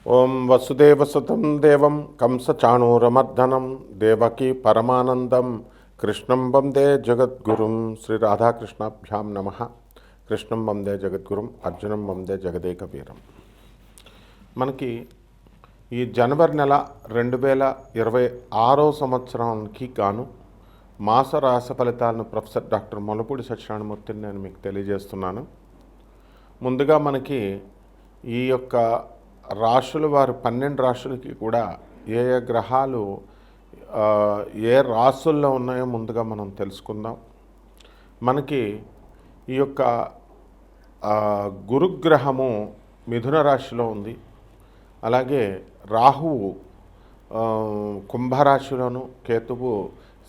ఓం వసుదేవసుతం దేవం కంసచాణూరమర్దనం దేవకీ పరమానందం కృష్ణం వందే జగద్గురుం. శ్రీ రాధాకృష్ణాభ్యాం నమ. కృష్ణం వందే జగద్గురుం, అర్జునం వందే జగదేక వీరం. మనకి ఈ జనవరి నెల 2026 సంవత్సరానికి గాను మాస రాశి ఫలితాలను ప్రొఫెసర్ డాక్టర్ మొలపూడి సత్యనారాయణమూర్తిని నేను మీకు తెలియజేస్తున్నాను. ముందుగా మనకి ఈ యొక్క రాశుల వారు 12 రాశులకి కూడా ఏ ఏ గ్రహాలు ఏ రాశుల్లో ఉన్నాయో ముందుగా మనం తెలుసుకుందాం. మనకి ఈ యొక్క గురుగ్రహము మిథున రాశిలో ఉంది. అలాగే రాహువు కుంభరాశిలోను, కేతువు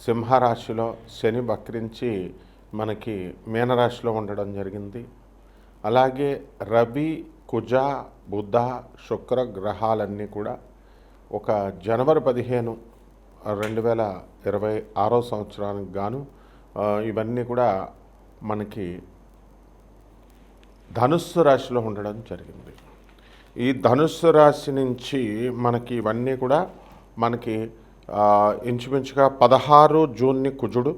సింహరాశిలో, శని వక్రించి మనకి మీనరాశిలో ఉండడం జరిగింది. అలాగే రవి, కుజ, బుధ, శుక్ర గ్రహాలన్నీ కూడా ఒక జనవరి 15, 2026 సంవత్సరానికి గాను ఇవన్నీ కూడా మనకి ధనుస్సు రాశిలో ఉండడం జరిగింది. ఈ ధనుస్సు రాశి నుంచి మనకి ఇవన్నీ కూడా మనకి ఇంచుమించుగా 16 జూన్ని కుజుడు,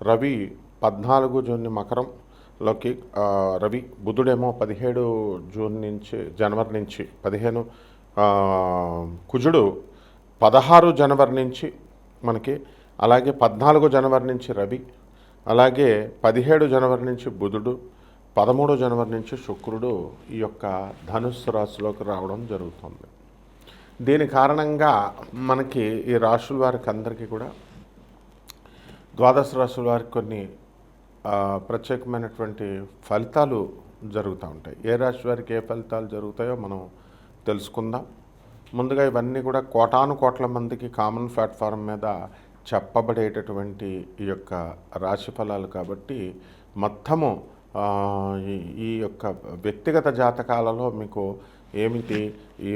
రవి 14 జూన్ని మకరంలోకి రవి, బుధుడేమో 17 జూన్ నుంచి జనవరి నుంచి 15, కుజుడు 16 జనవరి నుంచి మనకి, అలాగే 14 జనవరి నుంచి రవి, అలాగే 17 జనవరి నుంచి బుధుడు, 13 జనవరి నుంచి శుక్రుడు ఈ యొక్క ధనుస్సు రాశిలోకి రావడం జరుగుతుంది. దీని కారణంగా మనకి ఈ రాశుల వారికి అందరికీ కూడా ద్వాదశ రాశుల వారికి కొన్ని ప్రత్యేకమైనటువంటి ఫలితాలు జరుగుతూ ఉంటాయి. ఏ రాశి వారికి ఏ ఫలితాలు జరుగుతాయో మనం తెలుసుకుందాం. ముందుగా ఇవన్నీ కూడా కోటాను కోట్ల మందికి కామన్ ప్లాట్ఫారం మీద చెప్పబడేటటువంటి ఈ యొక్క రాశి ఫలాలు కాబట్టి మొత్తము ఈ యొక్క వ్యక్తిగత జాతకాలలో మీకు ఏమిటి ఈ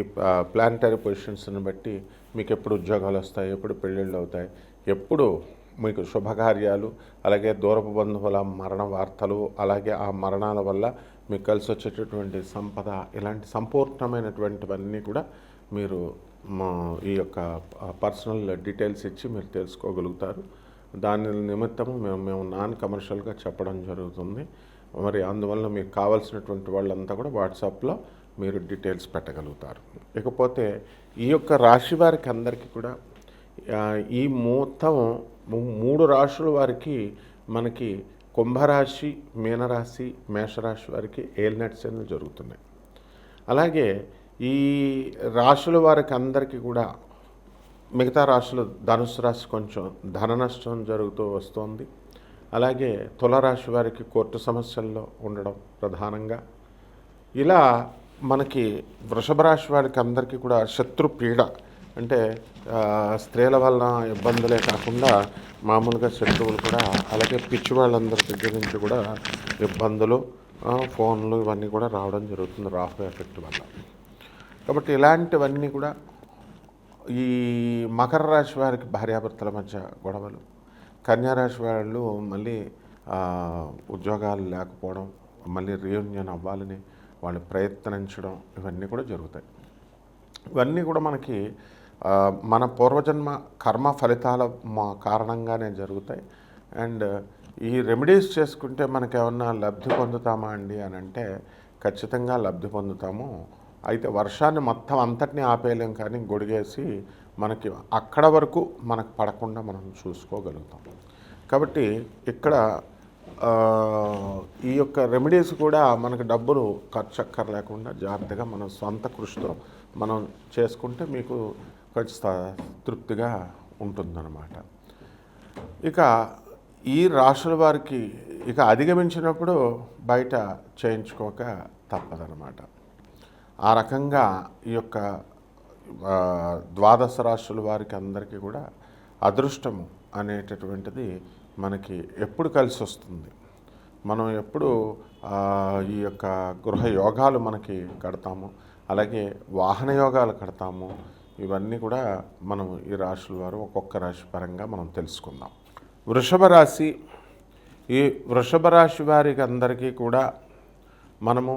ప్లానిటరీ పొజిషన్స్ని బట్టి మీకు ఎప్పుడు ఉద్యోగాలు వస్తాయి, ఎప్పుడు పెళ్ళిళ్ళు అవుతాయి, ఎప్పుడు మీకు శుభకార్యాలు, అలాగే దూరపు బంధువుల మరణ వార్తలు, అలాగే ఆ మరణాల వల్ల మీకు కలిసి వచ్చేటటువంటి సంపద, ఇలాంటి సంపూర్ణమైనటువంటివన్నీ కూడా మీరు ఈ యొక్క పర్సనల్ డీటెయిల్స్ ఇచ్చి మీరు తెలుసుకోగలుగుతారు. దాని నిమిత్తము మేము నాన్ కమర్షియల్గా చెప్పడం జరుగుతుంది. మరి అందువల్ల మీకు కావాల్సినటువంటి వాళ్ళంతా కూడా వాట్సాప్లో మీరు డీటెయిల్స్ పెట్టగలుగుతారు. ఇకపోతే ఈ యొక్క రాశి వారికి అందరికీ కూడా ఈ మొత్తం 3 రాశుల వారికి మనకి కుంభరాశి, మీనరాశి, మేషరాశి వారికి ఏలినాటి శనులు జరుగుతున్నాయి. అలాగే ఈ రాశుల వారికి అందరికీ కూడా మిగతా రాశులు, ధనుసు రాశి కొంచెం ధన నష్టం జరుగుతూ వస్తుంది. అలాగే తులారాశి వారికి కోర్టు సమస్యల్లో ఉండడం ప్రధానంగా. ఇలా మనకి వృషభ రాశి వారికి అందరికీ కూడా శత్రుపీడ, అంటే స్త్రీల వలన ఇబ్బందులే కాకుండా మామూలుగా శత్రువులు కూడా, అలాగే పిచ్చి వాళ్ళందరి దగ్గర నుంచి కూడా ఇబ్బందులు, ఫోన్లు ఇవన్నీ కూడా రావడం జరుగుతుంది రాహు ఎఫెక్ట్ వల్ల. కాబట్టి ఇలాంటివన్నీ కూడా ఈ మకర రాశి వారికి భార్యాభర్తల మధ్య గొడవలు, కన్యారాశి వాళ్ళు మళ్ళీ ఉద్యోగాలు లేకపోవడం, మళ్ళీ రీయూనియన్ అవ్వాలని వాళ్ళు ప్రయత్నించడం, ఇవన్నీ కూడా జరుగుతాయి. ఇవన్నీ కూడా మనకి మన పూర్వజన్మ కర్మ ఫలితాల కారణంగానే జరుగుతాయి. అండ్ ఈ రెమెడీస్ చేసుకుంటే మనకి ఏమన్నా లబ్ధి పొందుతామా అండి అని అంటే ఖచ్చితంగా లబ్ధి పొందుతాము. అయితే వర్షాన్ని మొత్తం అంతటినీ ఆపేయలేం, కానీ గొడిగేసి మనకి అక్కడ వరకు మనకు పడకుండా మనం చూసుకోగలుగుతాం. కాబట్టి ఇక్కడ ఈ యొక్క రెమెడీస్ కూడా మనకు డబ్బులు ఖర్చు అక్కర్లేకుండా జాగ్రత్తగా మన సొంత కృషితో మనం చేసుకుంటే మీకు ఖచ్చిత తృప్తిగా ఉంటుందన్నమాట. ఇక ఈ రాశుల వారికి ఇక అధిగమించినప్పుడు బయట చేయించుకోక తప్పదన్నమాట. ఆ రకంగా ఈ యొక్క ద్వాదశ రాశుల వారికి అందరికీ కూడా అదృష్టము అనేటటువంటిది మనకి ఎప్పుడు కలిసి వస్తుంది. మనం ఎప్పుడు ఈ యొక్క గృహ యోగాలు మనకి కడతాము, అలాగే వాహన యోగాలు కడతాము. ఇవన్నీ కూడా మనం ఈ రాశుల వారు ఒక్కొక్క రాశి పరంగా మనం తెలుసుకుందాం. వృషభ రాశి, ఈ వృషభ రాశి వారికి అందరికీ కూడా మనము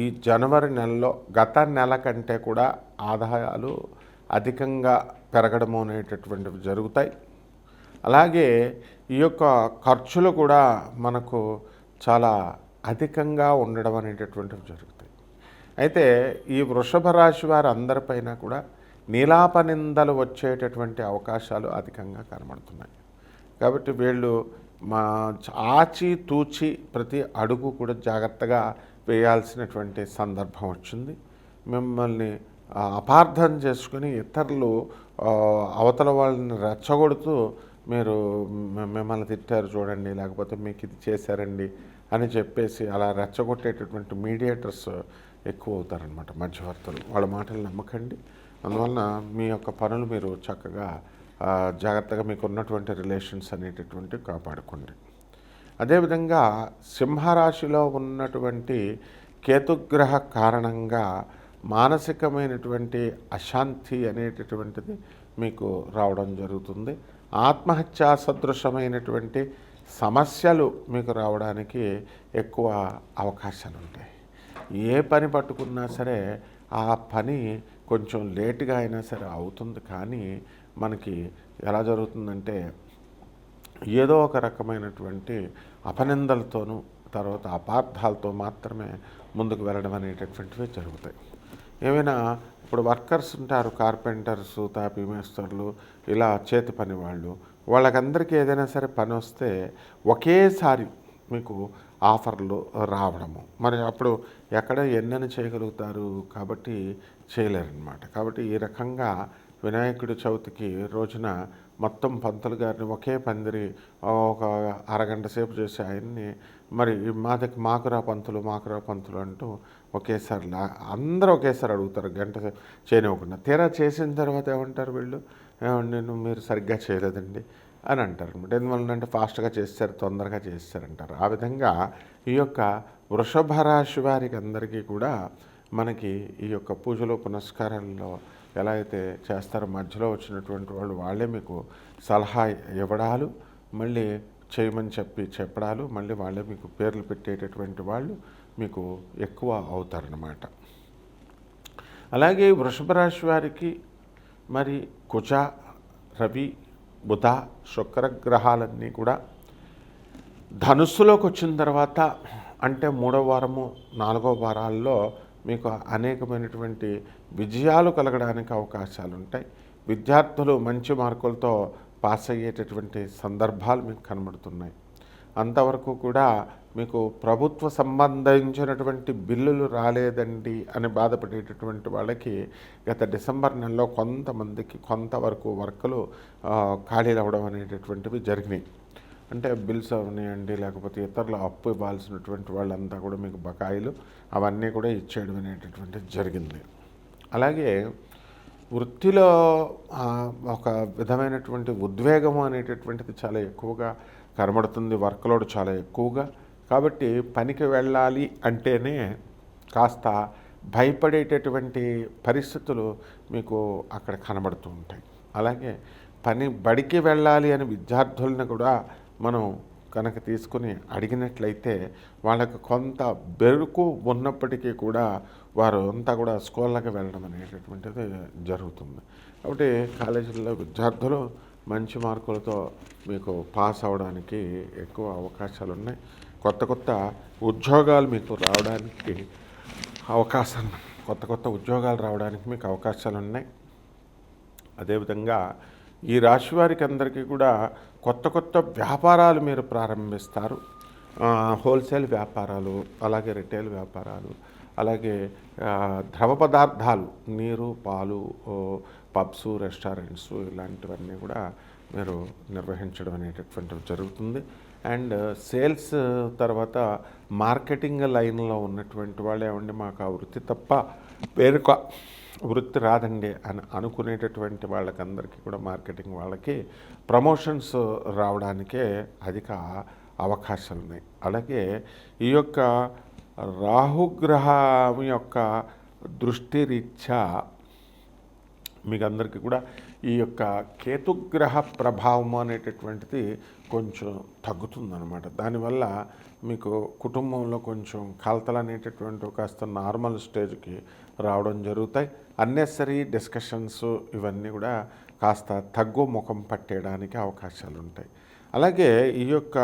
ఈ జనవరి నెలలో గత నెల కంటే కూడా ఆదాయాలు అధికంగా పెరగడము అనేటటువంటివి జరుగుతాయి. అలాగే ఈ యొక్క ఖర్చులు కూడా మనకు చాలా అధికంగా ఉండడం అనేటటువంటివి జరుగుతాయి. అయితే ఈ వృషభ రాశి వారి అందరిపైన కూడా నీలాప నిందలు వచ్చేటటువంటి అవకాశాలు అధికంగా కనబడుతున్నాయి. కాబట్టి వీళ్ళు మా ఆచి తూచి ప్రతి అడుగు కూడా జాగ్రత్తగా వేయాల్సినటువంటి సందర్భం వచ్చింది. మిమ్మల్ని అపార్థం చేసుకుని ఇతరులు అవతల వాళ్ళని రెచ్చగొడుతూ మీరు మిమ్మల్ని తిట్టారు చూడండి, లేకపోతే మీకు ఇది చేశారండి అని చెప్పేసి అలా రెచ్చగొట్టేటటువంటి మీడియేటర్స్ ఎక్కువ అవుతారనమాట, మధ్యవర్తులు. వాళ్ళ మాటలు నమ్మకండి. అందువలన మీ యొక్క పనులు మీరు చక్కగా జాగ్రత్తగా మీకు ఉన్నటువంటి రిలేషన్స్ అనేటటువంటివి కాపాడుకోండి. అదేవిధంగా సింహరాశిలో ఉన్నటువంటి కేతుగ్రహ కారణంగా మానసికమైనటువంటి అశాంతి అనేటటువంటిది మీకు రావడం జరుగుతుంది. ఆత్మహత్యా సదృశమైనటువంటి సమస్యలు మీకు రావడానికి ఎక్కువ అవకాశాలు ఉంటాయి. ఏ పని పట్టుకున్నా సరే ఆ పని కొంచెం లేటుగా అయినా సరే అవుతుంది. కానీ మనకి ఎలా జరుగుతుందంటే ఏదో ఒక రకమైనటువంటి అపనిందలతోనూ తర్వాత అపార్థాలతో మాత్రమే ముందుకు వెళ్ళడం అనేటటువంటివి జరుగుతాయి. ఏమైనా ఇప్పుడు వర్కర్స్ ఉంటారు, కార్పెంటర్స్, తాపీ మేస్తర్లు, ఇలా చేతి పని వాళ్ళకందరికీ ఏదైనా సరే పని వస్తే ఒకేసారి మీకు ఆఫర్లు రావడము, మరి అప్పుడు ఎక్కడ ఎన్నని చేయగలుగుతారు, కాబట్టి చేయలేరన్నమాట. కాబట్టి ఈ రకంగా వినాయకుడి చవితికి రోజున మొత్తం పంతులు గారిని ఒకే పందిరి ఒక అరగంట సేపు చేసి ఆయన్ని మరి మాకురా పంతులు అంటూ ఒకేసారి అందరూ ఒకేసారి అడుగుతారు, గంట సేపు చేయనివ్వకుండా. తీరా చేసిన తర్వాత ఏమంటారు వీళ్ళు, నేను మీరు సరిగ్గా చేయలేదండి అని అంటారు అనమాట. ఎందువల్లంటే ఫాస్ట్గా చేస్తారు, తొందరగా చేస్తారంటారు. ఆ విధంగా ఈ యొక్క వృషభ రాశి వారికి అందరికీ కూడా మనకి ఈ యొక్క పూజలు పునస్కారాల్లో ఎలా అయితే చేస్తారో మధ్యలో వచ్చినటువంటి వాళ్ళే మీకు సలహా ఇవ్వడాలు, మళ్ళీ చేయమని చెప్పడాలు, మళ్ళీ వాళ్ళే మీకు పేర్లు పెట్టేటటువంటి వాళ్ళు మీకు ఎక్కువ అవుతారన్నమాట. అలాగే వృషభ రాశి వారికి మరి కుజ, రవి, బుధ, శుక్ర గ్రహాలన్నీ కూడా ధనుస్సులోకి వచ్చిన తర్వాత అంటే 3వ వారము 4వ వారాల్లో మీకు అనేకమైనటువంటి విజయాలు కలగడానికి అవకాశాలు ఉంటాయి. విద్యార్థులు మంచి మార్కులతో పాస్ అయ్యేటటువంటి సందర్భాలు మీకు కనబడుతున్నాయి. అంతవరకు కూడా మీకు ప్రభుత్వ సంబంధించినటువంటి బిల్లులు రాలేదండి అని బాధపడేటటువంటి వాళ్ళకి గత డిసెంబర్ నెలలో కొంతమందికి కొంతవరకు వర్కులు ఖాళీలు అవ్వడం అనేటటువంటివి జరిగినాయి. అంటే బిల్స్ అవనివ్వండి, లేకపోతే ఇతరులు అప్పు ఇవ్వాల్సినటువంటి వాళ్ళంతా కూడా మీకు బకాయిలు అవన్నీ కూడా ఇచ్చేయడం అనేటటువంటిది జరిగింది. అలాగే వృత్తిలో ఒక విధమైనటువంటి ఉద్వేగము అనేటటువంటిది చాలా ఎక్కువగా కనబడుతుంది, వర్క్లోడ్ చాలా ఎక్కువగా. కాబట్టి పనికి వెళ్ళాలి అంటేనే కాస్త భయపడేటటువంటి పరిస్థితులు మీకు అక్కడ కనబడుతూ ఉంటాయి. అలాగే బడికి వెళ్ళాలి అని విద్యార్థులను కూడా మనం కనుక తీసుకుని అడిగినట్లయితే వాళ్ళకు కొంత బెరుకు ఉన్నప్పటికీ కూడా వారు అంతా కూడా స్కూళ్ళకి వెళ్ళడం అనేటటువంటిది జరుగుతుంది. కాబట్టి కాలేజీల్లో విద్యార్థులు మంచి మార్కులతో మీకు పాస్ అవడానికి ఎక్కువ అవకాశాలు ఉన్నాయి. కొత్త ఉద్యోగాలు మీకు రావడానికి కొత్త ఉద్యోగాలు రావడానికి మీకు అవకాశాలు ఉన్నాయి. అదేవిధంగా ఈ రాశి వారికి అందరికీ కూడా కొత్త వ్యాపారాలు మీరు ప్రారంభిస్తారు. హోల్సేల్ వ్యాపారాలు, అలాగే రిటైల్ వ్యాపారాలు, అలాగే ద్రవ పదార్థాలు, నీరు, పాలు, పబ్స్, రెస్టారెంట్స్ ఇలాంటివన్నీ కూడా మీరు నిర్వహించడం అనేటటువంటివి జరుగుతుంది. అండ్ సేల్స్ తర్వాత మార్కెటింగ్ లైన్లో ఉన్నటువంటి వాళ్ళు ఏమండి మాకు ఆ వృత్తి తప్ప వేరొక వృత్తి రాదండి అని అనుకునేటటువంటి వాళ్ళకందరికీ కూడా మార్కెటింగ్ వాళ్ళకి ప్రమోషన్స్ రావడానికే అధిక అవకాశాలు ఉన్నాయి. అలాగే ఈ యొక్క రాహుగ్రహం యొక్క దృష్టి రీత్యా మీకు అందరికీ కూడా ఈ యొక్క కేతుగ్రహ ప్రభావం అనేటటువంటిది కొంచెం తగ్గుతుందన్నమాట. దానివల్ల మీకు కుటుంబంలో కొంచెం కలతలు అనేటటువంటి కాస్త నార్మల్ స్టేజ్కి రావడం జరుగుతాయి. అన్నెసరీ డిస్కషన్స్ ఇవన్నీ కూడా కాస్త తగ్గు ముఖం పట్టేయడానికి అవకాశాలు ఉంటాయి. అలాగే ఈ యొక్క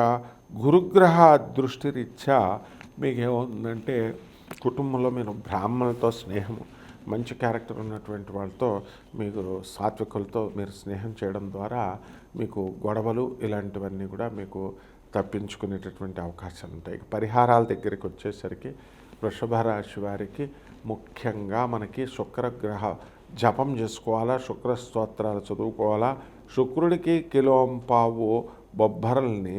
గురుగ్రహ దృష్టి రీత్యా మీకు ఏమవుతుందంటే కుటుంబంలో మీరు బ్రాహ్మణులతో స్నేహము, మంచి క్యారెక్టర్ ఉన్నటువంటి వాళ్ళతో మీకు సాత్వికులతో మీరు స్నేహం చేయడం ద్వారా మీకు గొడవలు ఇలాంటివన్నీ కూడా మీకు తప్పించుకునేటటువంటి అవకాశాలు ఉంటాయి. పరిహారాల దగ్గరికి వచ్చేసరికి వృషభ రాశి వారికి ముఖ్యంగా మనకి శుక్రగ్రహ జపం చేసుకోవాలా, శుక్ర స్తోత్రాలు చదువుకోవాలా, శుక్రుడికి కిలోంపావు బొబ్బరల్ని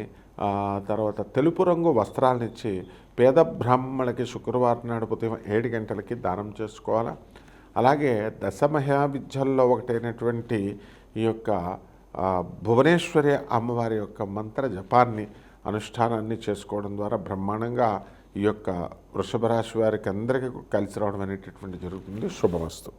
తర్వాత తెలుపు రంగు వస్త్రాలనిచ్చి పేద బ్రాహ్మణులకి శుక్రవారం నాడు ఉదయం 7 గంటలకి దానం చేసుకోవాలా. అలాగే దశమహావిద్యల్లో ఒకటైనటువంటి ఈ యొక్క భువనేశ్వరి అమ్మవారి యొక్క మంత్ర జపాన్ని అనుష్ఠానాన్ని చేసుకోవడం ద్వారా బ్రహ్మాండంగా ఈ యొక్క వృషభ రాశి వారికి అందరికీ కలిసి రావడం అనేటటువంటి జరుగుతుంది. శుభమస్తు.